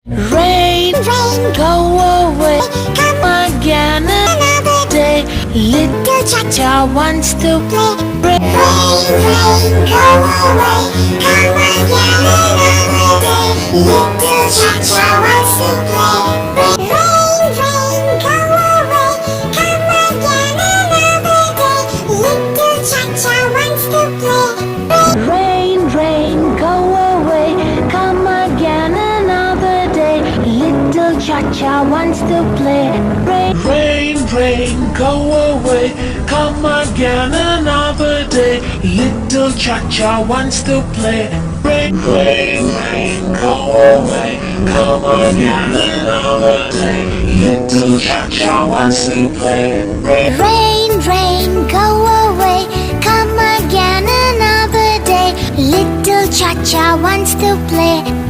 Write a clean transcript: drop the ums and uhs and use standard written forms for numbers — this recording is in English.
Rain, rain, go away, come again another day. Little Cha-Cha wants to play. Rain, rain, go away, come again another day. Little Cha-Cha wants to play. Rain, rain, go away, come again another day. Little Cha-Cha wants to play. Rain, rain, go away, come again another day. Little Cha-Cha wants to play. Rain, rain, go away, come again another day. Little Cha-Cha wants to play. Rain, rain, rain, go away, come again another day. Little Cha-Cha wants to play. Rain, rain, go away, come again another day. Little Cha-Cha wants to play.